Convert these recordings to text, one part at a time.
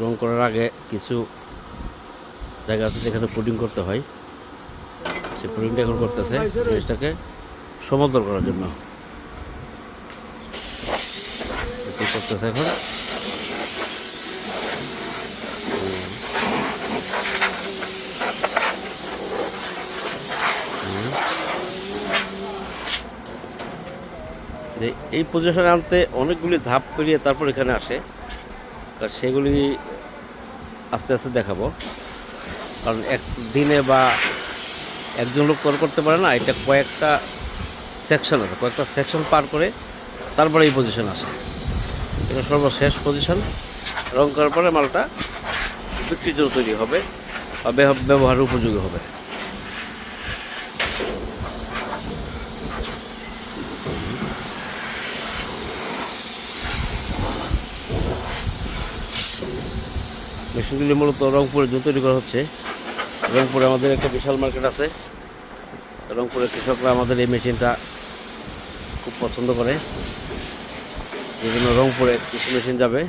রং করার আগে কিছু জায়গা আছে যেখানে পুডিং করতে হয়, সে পুডিংটা এখন করতেছে জিনিসটাকে সমতল করার জন্য। কি করতেছে এখন? এই পজিশনে আনতে অনেকগুলি ধাপ পেরিয়ে তারপর এখানে আসে, আর সেগুলি আস্তে আস্তে দেখাবো। কারণ একদিনে বা একজন লোক করতে পারে না, এটা কয়েকটা সেকশন আছে, কয়েকটা সেকশন পার করে তারপরে এই পজিশন আসে। এটা সর্বশেষ পজিশন। রং করার পরে মালটা বিক্রির জন্য তৈরি হবে বা ব্যবহারের উপযোগী হবে। মেশিনগুলি মূলত রংপুরের জন্য তৈরি করা হচ্ছে। রংপুরে আমাদের একটা বিশাল মার্কেট আছে। রংপুরের কৃষকরা আমাদের এই মেশিনটা খুব পছন্দ করে, এই জন্য রংপুরে কৃষি মেশিন যাবে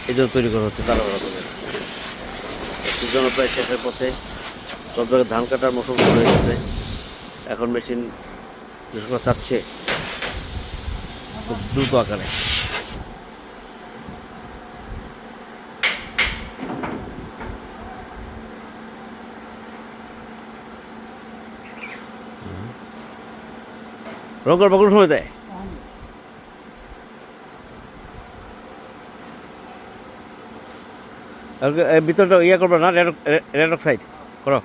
এই জন্য তৈরি করা হচ্ছে তারা রকমের। সিজন প্রায় শেষের পথে, সব জায়গায় ধান কাটার মৌসুম শুরু হয়ে গেছে। এখন মেশিন কৃষকরা চাচ্ছে খুব দ্রুত আকারে। রং করার কখন সময় দেয়? ভিতরটা ইয়ে করবে না, রেড অক্সাইড করো।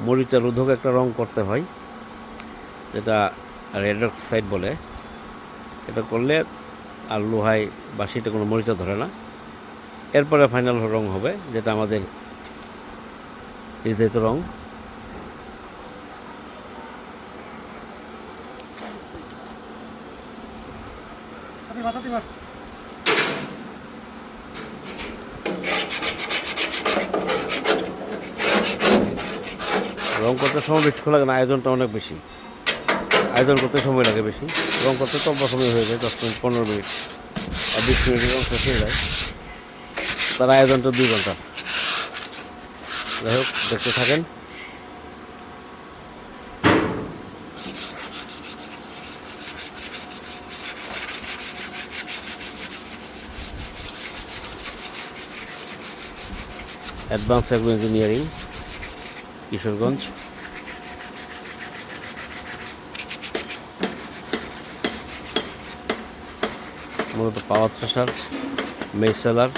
মরিচা রোধক একটা রং করতে হয়, যেটা রেড অক্সাইড বলে। এটা করলে আর লোহায় বা সেটা কোনো মরিচা ধরে না। এরপরে ফাইনাল রং হবে, যেটা আমাদের নির্ধারিত রং। রং করতে সময় বেশি লাগে না, আয়োজনটা অনেক বেশি। আয়োজন করতে সময় লাগে বেশি, রং করতে তো সময় হয়ে যায় 10 মিনিট 15 মিনিট বা 20 মিনিটের রং শেষ হয়ে যায়। তার আয়োজনটা 2 ঘন্টা। যাই হোক, দেখতে থাকেন। Advance agro engineering, Kishoreganj. মূলত পাওয়ার থ্রেশার, মেজ সেলার।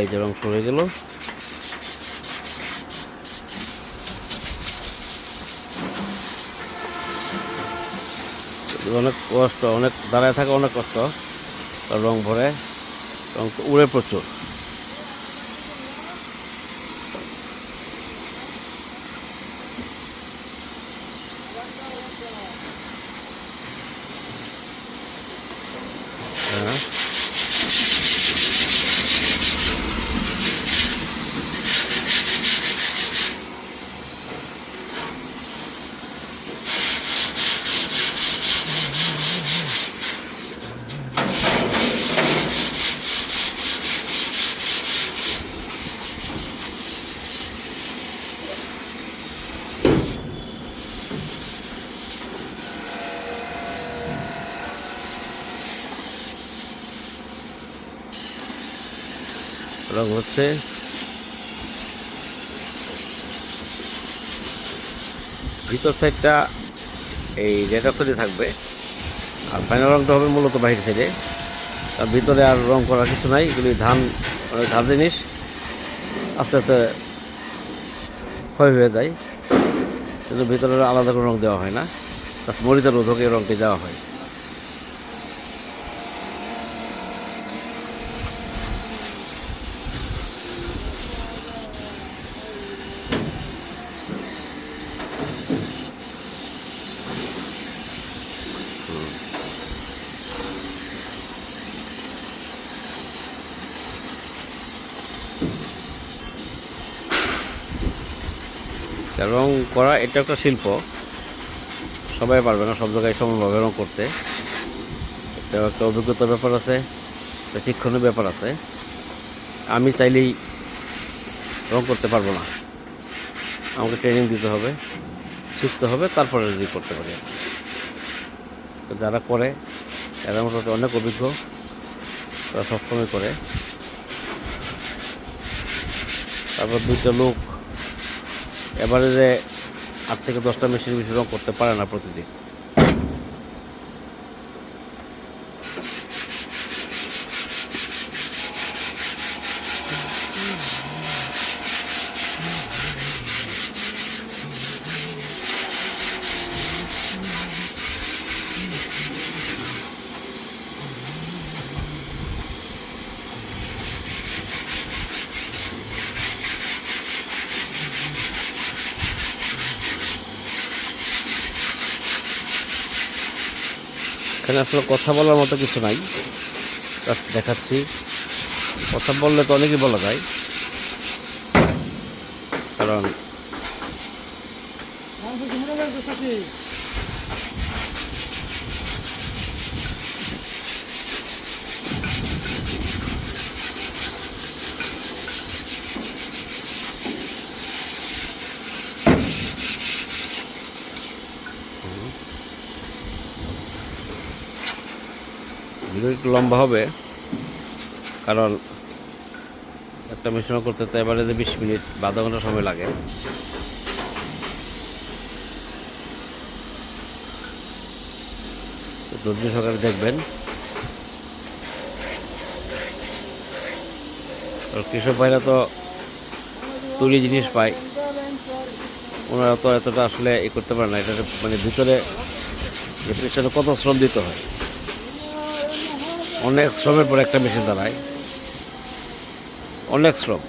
এই যে রং শুরু হয়ে গেল। অনেক কষ্ট, অনেক দাঁড়ায় থাকা অনেক কষ্ট। রং ভরে, রং উড়ে প্রচুর। হ্যাঁ, রং হচ্ছে। ভিতর সাইডটা এই রেড অক্সাইডে থাকবে, আর ফাইনাল রংটা হবে মূলত বাহির সাইডে। আর ভিতরে আর রং করার কিছু নাই, এগুলি ধান জিনিস আস্তে আস্তে ক্ষয় হয়ে যায়, কিন্তু ভিতরে আলাদা করে রং দেওয়া হয় না। মরিচা রোধকে রংটি দেওয়া হয়। রং করা এটা একটা শিল্প। সবাই পারবে না সব জায়গায় সমানভাবে রং করতে। এটা একটা অভিজ্ঞতার ব্যাপার আছে, একটা শিক্ষণীয় ব্যাপার আছে। আমি চাইলেই রং করতে পারবো না, আমাকে ট্রেনিং দিতে হবে, শিখতে হবে, তারপরে যদি করতে পারি। তো যারা করে এরা মোটামুটি অনেক অভিজ্ঞ, তারা সবসময় করে। তারপর দুইটা লোক এভারেজে 8 থেকে 10টা মেশিনের বেশি রং করতে পারে না প্রতিদিন। এখানে আসলে কথা বলার মতো কিছু নাই, জাস্ট দেখাচ্ছি। কথা বললে তো অনেকই বলা যায়, কারণ ভিডিও একটু লম্বা হবে, কারণ একটা মেশিন করতে তো এবারে 20 মিনিট বা আধা ঘন্টা সময় লাগে। ধৈর্য সহকারে দেখবেন। কৃষক ভাইরা তো তৈরি জিনিস পায়, ওনারা তো এতটা আসলে করতে পারে না। এটা মানে ভিতরে যে পেছনে কত শ্রম দিতে হয়, অনেক শ্রমের পর একটা মেশিন দাঁড়ায়, অনেক শ্রম।